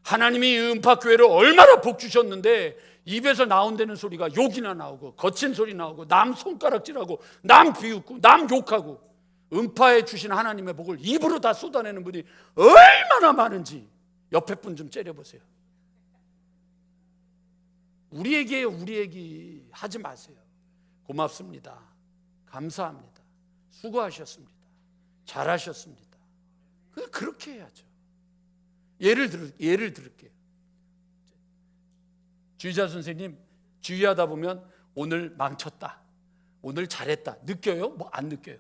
하나님이 이 음파교회를 얼마나 복 주셨는데 입에서 나온다는 소리가 욕이나 나오고 거친 소리 나오고 남 손가락질하고 남 비웃고 남 욕하고, 음파에 주신 하나님의 복을 입으로 다 쏟아내는 분이 얼마나 많은지 옆에 분 좀 째려보세요. 우리 얘기예요. 우리 얘기 하지 마세요. 고맙습니다. 감사합니다. 수고하셨습니다. 잘하셨습니다. 그렇게 해야죠. 예를 들을게요. 주의자 선생님, 주의하다 보면 오늘 망쳤다, 오늘 잘했다 느껴요? 뭐 안 느껴요?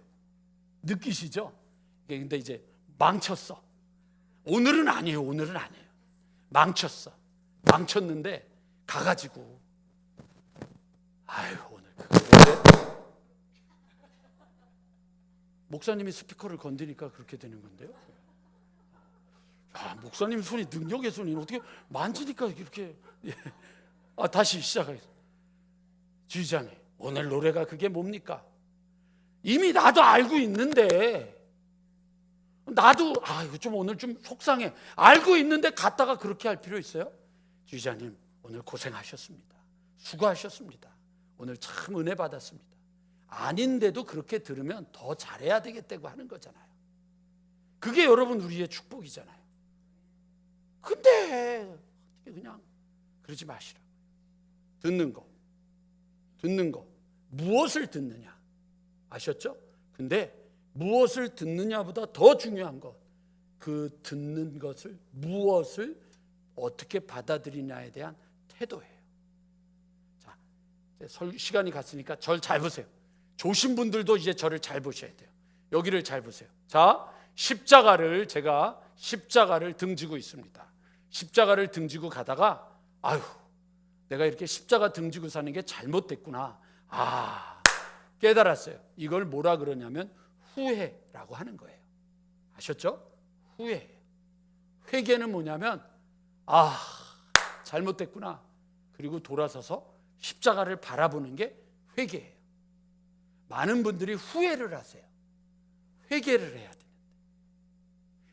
느끼시죠? 근데 이제 망쳤어. 오늘은 아니에요. 오늘은 아니에요. 망쳤어. 망쳤는데 가가지고 아유 오늘 그거 목사님이 스피커를 건드니까 그렇게 되는 건데요. 아, 목사님 손이 능력의 손이 어떻게 만지니까 이렇게 다시 시작하겠습니다. 지휘자님 오늘 노래가 그게 뭡니까? 이미 나도 알고 있는데 나도 이거 좀 오늘 좀 속상해. 알고 있는데 갔다가 그렇게 할 필요 있어요? 지휘자님 오늘 고생하셨습니다. 수고하셨습니다. 오늘 참 은혜 받았습니다. 아닌데도 그렇게 들으면 더 잘해야 되겠다고 하는 거잖아요. 그게 여러분 우리의 축복이잖아요. 근데 그냥 그러지 마시라고. 듣는 거 무엇을 듣느냐 아셨죠? 근데 무엇을 듣느냐보다 더 중요한 것, 그 듣는 것을 무엇을 어떻게 받아들이냐에 대한 태도예요. 자, 시간이 갔으니까 절 잘 보세요. 조신 분들도 이제 저를 잘 보셔야 돼요. 여기를 잘 보세요. 자, 제가 십자가를 등지고 있습니다. 십자가를 등지고 가다가 내가 이렇게 십자가 등지고 사는 게 잘못됐구나. 깨달았어요. 이걸 뭐라 그러냐면 후회라고 하는 거예요. 아셨죠? 후회. 회개는 뭐냐면 잘못됐구나. 그리고 돌아서서 십자가를 바라보는 게 회개예요. 많은 분들이 후회를 하세요. 회개를 해야 되는데.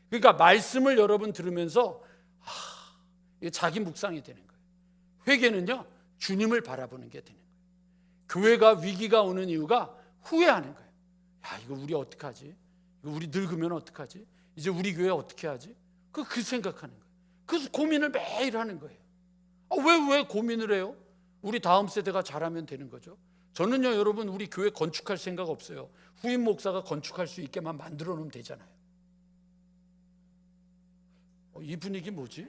그러니까 말씀을 여러분 들으면서 이게 자기 묵상이 되는 거예요. 회개는요 주님을 바라보는 게 되는 거예요. 교회가 위기가 오는 이유가 후회하는 거예요. 이거 우리 어떡하지? 이거 우리 늙으면 어떡하지? 이제 우리 교회 어떻게 하지? 그 생각하는 거예요. 그래서 고민을 매일 하는 거예요. 왜 고민을 해요? 우리 다음 세대가 잘하면 되는 거죠. 저는요 여러분 우리 교회 건축할 생각 없어요. 후임 목사가 건축할 수 있게만 만들어 놓으면 되잖아요. 이 분위기 뭐지?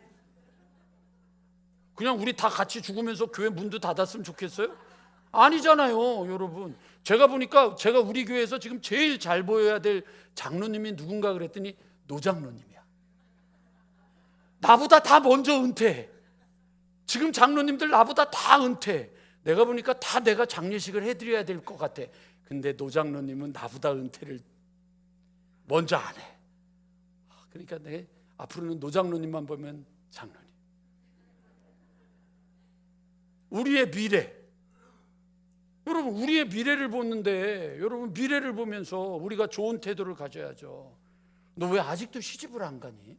그냥 우리 다 같이 죽으면서 교회 문도 닫았으면 좋겠어요? 아니잖아요 여러분. 제가 보니까 제가 우리 교회에서 지금 제일 잘 보여야 될 장로님이 누군가 그랬더니 노장로님이야. 나보다 다 먼저 은퇴해. 지금 장로님들 나보다 다 은퇴해. 내가 보니까 다 내가 장례식을 해드려야 될 것 같아. 근데 노장로님은 나보다 은퇴를 먼저 안 해. 그러니까 내 앞으로는 노장로님만 보면 장로님. 우리의 미래. 여러분 우리의 미래를 보는데 여러분 미래를 보면서 우리가 좋은 태도를 가져야죠. 너 왜 아직도 시집을 안 가니?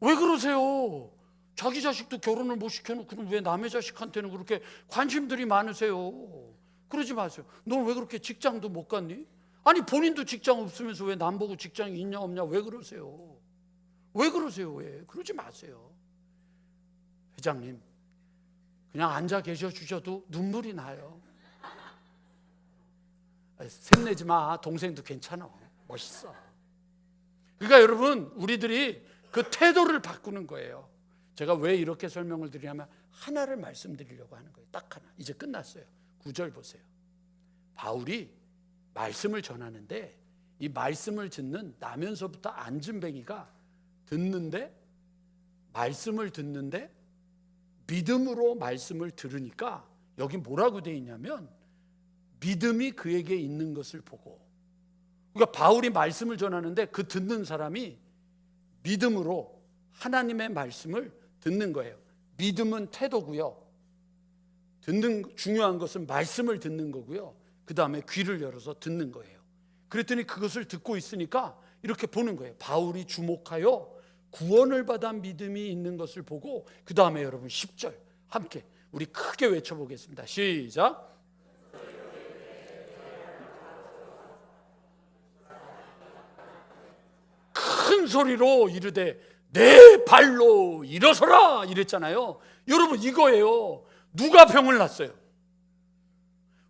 왜 그러세요? 자기 자식도 결혼을 못 시켜놓고 왜 남의 자식한테는 그렇게 관심들이 많으세요? 그러지 마세요. 너 왜 그렇게 직장도 못 갔니? 아니 본인도 직장 없으면서 왜 남 보고 직장이 있냐 없냐 왜 그러세요? 왜 그러세요? 왜? 그러지 마세요. 회장님 그냥 앉아 계셔 주셔도 눈물이 나요. 샘내지 마. 동생도 괜찮아. 멋있어. 그러니까 여러분 우리들이 그 태도를 바꾸는 거예요. 제가 왜 이렇게 설명을 드리냐면 하나를 말씀드리려고 하는 거예요. 딱 하나. 이제 끝났어요. 9절 보세요. 바울이 말씀을 전하는데 이 말씀을 듣는 나면서부터 앉은뱅이가 말씀을 듣는데 믿음으로 말씀을 들으니까 여기 뭐라고 되어 있냐면 믿음이 그에게 있는 것을 보고, 그러니까 바울이 말씀을 전하는데 그 듣는 사람이 믿음으로 하나님의 말씀을 듣는 거예요. 믿음은 태도고요. 중요한 것은 말씀을 듣는 거고요. 그 다음에 귀를 열어서 듣는 거예요. 그랬더니 그것을 듣고 있으니까 이렇게 보는 거예요. 바울이 주목하여 구원을 받아 믿음이 있는 것을 보고, 그 다음에 여러분 10절 함께 우리 크게 외쳐보겠습니다. 시작. 큰 소리로 이르되 내 발로 일어서라 이랬잖아요. 여러분 이거예요. 누가 병을 났어요?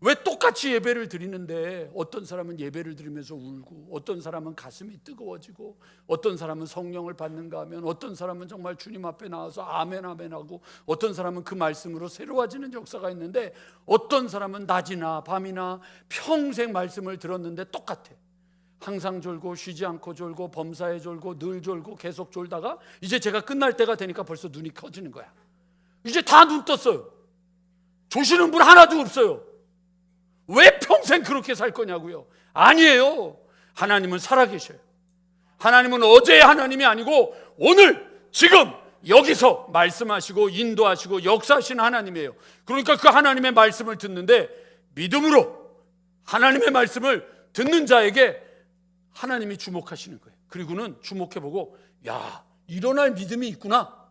왜 똑같이 예배를 드리는데 어떤 사람은 예배를 드리면서 울고, 어떤 사람은 가슴이 뜨거워지고, 어떤 사람은 성령을 받는가 하면, 어떤 사람은 정말 주님 앞에 나와서 아멘 아멘 하고, 어떤 사람은 그 말씀으로 새로워지는 역사가 있는데, 어떤 사람은 낮이나 밤이나 평생 말씀을 들었는데 똑같아. 항상 졸고 쉬지 않고 졸고 범사에 졸고 늘 졸고 계속 졸다가 이제 제가 끝날 때가 되니까 벌써 눈이 커지는 거야. 이제 다 눈 떴어요. 조시는 분 하나도 없어요. 왜 평생 그렇게 살 거냐고요? 아니에요. 하나님은 살아계셔요. 하나님은 어제의 하나님이 아니고 오늘 지금 여기서 말씀하시고 인도하시고 역사하시는 하나님이에요. 그러니까 그 하나님의 말씀을 듣는데 믿음으로 하나님의 말씀을 듣는 자에게 하나님이 주목하시는 거예요. 그리고는 주목해보고, 야, 일어날 믿음이 있구나,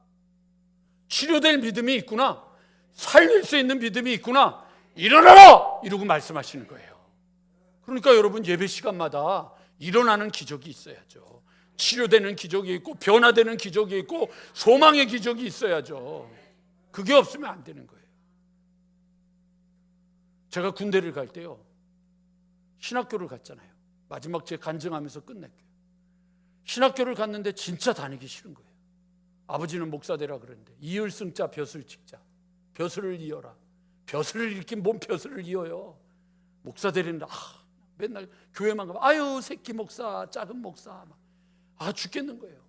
치료될 믿음이 있구나, 살릴 수 있는 믿음이 있구나, 일어나라! 이러고 말씀하시는 거예요. 그러니까 여러분, 예배 시간마다 일어나는 기적이 있어야죠. 치료되는 기적이 있고 변화되는 기적이 있고 소망의 기적이 있어야죠. 그게 없으면 안 되는 거예요. 제가 군대를 갈 때요, 신학교를 갔잖아요. 마지막 제 간증하면서 끝낼게요. 신학교를 갔는데 진짜 다니기 싫은 거예요. 아버지는 목사 되라 그랬는데, 이을승자 벼슬 찍자, 벼슬을 이어라. 벼슬을 읽긴 뭔 벼슬을 이어요. 목사 되는데 맨날 교회만 가면 아유 새끼 목사, 작은 목사, 죽겠는 거예요.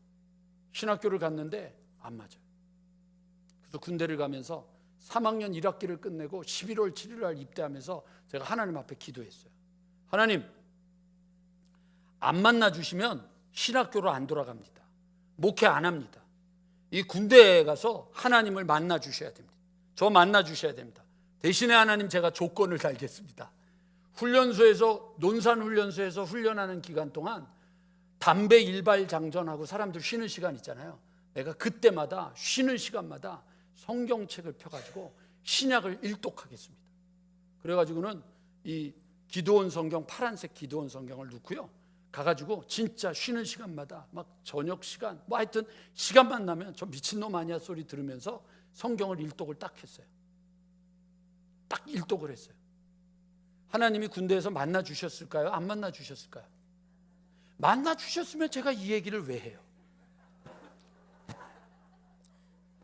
신학교를 갔는데 안 맞아요. 그래서 군대를 가면서 3학년 1학기를 끝내고 11월 7일 날 입대하면서 제가 하나님 앞에 기도했어요. 하나님, 안 만나주시면 신학교로 안 돌아갑니다. 목회 안 합니다. 이 군대에 가서 하나님을 만나주셔야 됩니다. 저 만나주셔야 됩니다. 대신에 하나님, 제가 조건을 달겠습니다. 훈련소에서, 논산훈련소에서 훈련하는 기간 동안 담배 일발 장전하고 사람들 쉬는 시간 있잖아요. 내가 그때마다 쉬는 시간마다 성경책을 펴가지고 신약을 일독하겠습니다. 그래가지고는 이 기도원 성경, 파란색 기도원 성경을 넣고요, 가가지고 진짜 쉬는 시간마다 막 저녁 시간, 하여튼 시간만 나면 저 미친놈 아니야 소리 들으면서 성경을 일독을 딱 했어요. 딱 일독을 했어요. 하나님이 군대에서 만나 주셨을까요? 안 만나 주셨을까요? 만나 주셨으면 제가 이 얘기를 왜 해요?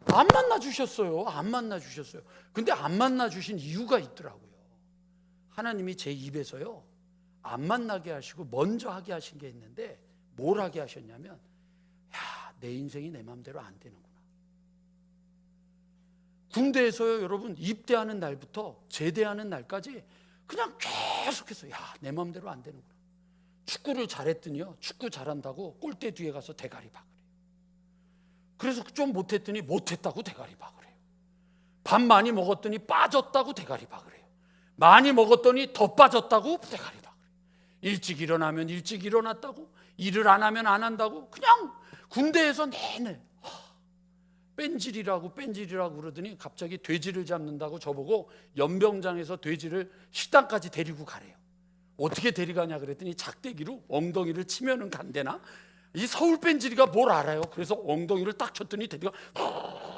안 만나 주셨어요. 안 만나 주셨어요. 근데 안 만나 주신 이유가 있더라고요. 하나님이 제 입에서요, 안 만나게 하시고 먼저 하게 하신 게 있는데, 뭘 하게 하셨냐면, 야, 내 인생이 내 마음대로 안 되는구나. 군대에서요, 여러분, 입대하는 날부터 제대하는 날까지 그냥 계속해서, 야, 내 마음대로 안 되는구나. 축구를 잘했더니요, 축구 잘한다고 골대 뒤에 가서 대가리 박으래요. 그래서 좀 못했더니 못했다고 대가리 박으래요. 밥 많이 먹었더니 빠졌다고 대가리 박으래요. 많이 먹었더니 더 빠졌다고 대가리 박으래요. 일찍 일어나면 일찍 일어났다고, 일을 안 하면 안 한다고, 그냥 군대에서 내내 뺀질이라고 그러더니 갑자기 돼지를 잡는다고 저보고 연병장에서 돼지를 식당까지 데리고 가래요. 어떻게 데려가냐 그랬더니 작대기로 엉덩이를 치면은 간대나? 이 서울 뺀질이가 뭘 알아요? 그래서 엉덩이를 딱 쳤더니 돼지가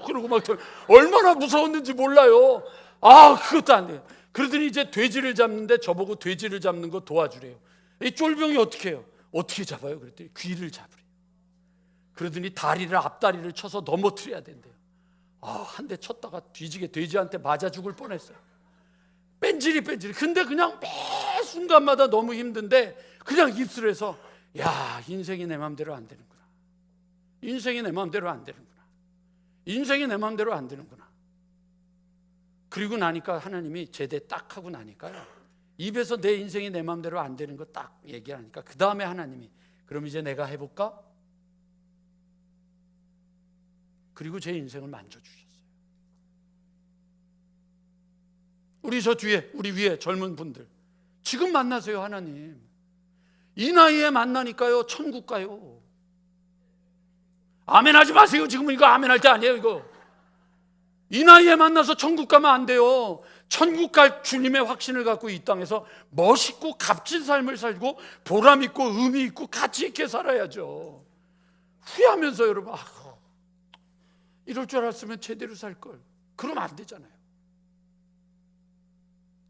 그러고 막 얼마나 무서웠는지 몰라요. 그것도 안 돼요. 그러더니 이제 돼지를 잡는데 저보고 돼지를 잡는 거 도와주래요. 이 쫄병이 어떻게 해요? 어떻게 잡아요? 그랬더니 귀를 잡으래요. 그러더니 다리를, 앞다리를 쳐서 넘어뜨려야 된대요. 한 대 쳤다가 뒤지게 돼지한테 맞아 죽을 뻔했어요. 뺀질이. 근데 그냥 매 순간마다 너무 힘든데 그냥 입술에서, 야, 인생이 내 마음대로 안 되는구나. 인생이 내 마음대로 안 되는구나. 인생이 내 마음대로 안 되는구나. 그리고 나니까 하나님이 제대 딱 하고 나니까요, 입에서 내 인생이 내 마음대로 안 되는 거 딱 얘기하니까 그 다음에 하나님이, 그럼 이제 내가 해볼까? 그리고 제 인생을 만져주셨어요. 우리 위에 젊은 분들, 지금 만나세요. 하나님, 이 나이에 만나니까요 천국 가요. 아멘 하지 마세요. 지금 이거 아멘 할 때 아니에요. 이거 이 나이에 만나서 천국 가면 안 돼요. 천국 갈 주님의 확신을 갖고 이 땅에서 멋있고 값진 삶을 살고 보람 있고 의미 있고 가치 있게 살아야죠. 후회하면서 여러분, 이럴 줄 알았으면 제대로 살 걸. 그러면 안 되잖아요.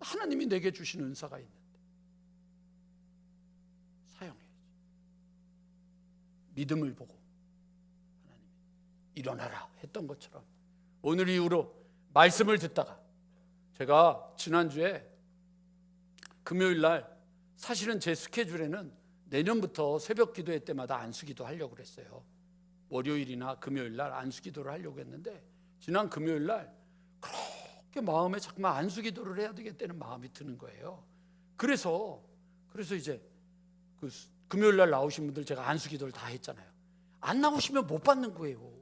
하나님이 내게 주신 은사가 있는데 사용해야지. 믿음을 보고 하나님이 일어나라 했던 것처럼 오늘 이후로 말씀을 듣다가, 제가 지난주에 금요일 날 사실은 제 스케줄에는 내년부터 새벽 기도회 때마다 안수기도 하려고 그랬어요. 월요일이나 금요일 날 안수기도를 하려고 했는데 지난 금요일 날 그렇게 마음에 자꾸만 안수기도를 해야 되겠다는 마음이 드는 거예요. 그래서 이제 그 금요일 날 나오신 분들 제가 안수기도를 다 했잖아요. 안 나오시면 못 받는 거예요,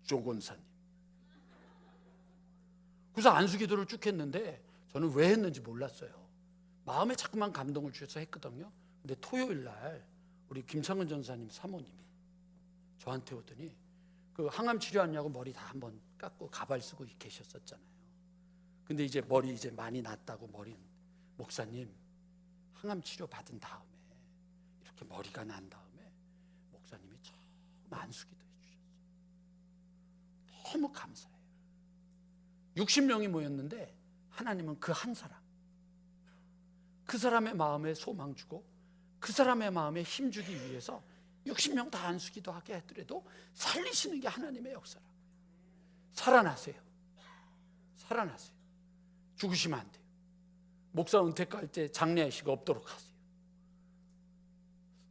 조 권사님. 그래서 안수기도를 쭉 했는데 저는 왜 했는지 몰랐어요. 마음에 자꾸만 감동을 주셔서 했거든요. 근데 토요일 날 우리 김창근 전사님 사모님이 저한테 오더니 그 항암 치료하냐고 머리 다 한번 깎고 가발 쓰고 계셨었잖아요. 근데 이제 머리 이제 많이 났다고, 머리는 목사님 항암 치료 받은 다음에 이렇게 머리가 난 다음에 목사님이 처음 안수기도 해주셨어요. 너무 감사해요. 60명이 모였는데 하나님은 그 한 사람, 그 사람의 마음에 소망 주고 그 사람의 마음에 힘 주기 위해서 60명 다 안수기도 하게 하더라도 살리시는 게 하나님의 역사라고요. 살아나세요. 살아나세요. 죽으시면 안 돼요. 목사 은퇴할 때 장례식 없도록 하세요.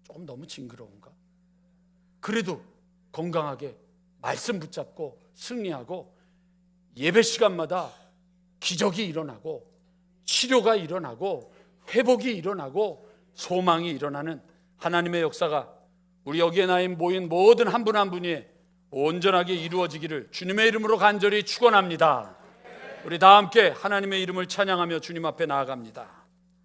조금 너무 징그러운가? 그래도 건강하게 말씀 붙잡고 승리하고 예배 시간마다 기적이 일어나고 치료가 일어나고 회복이 일어나고 소망이 일어나는 하나님의 역사가 우리 여기에 모인 모든 한 분 한 분이 온전하게 이루어지기를 주님의 이름으로 간절히 축원합니다. 우리 다 함께 하나님의 이름을 찬양하며 주님 앞에 나아갑니다.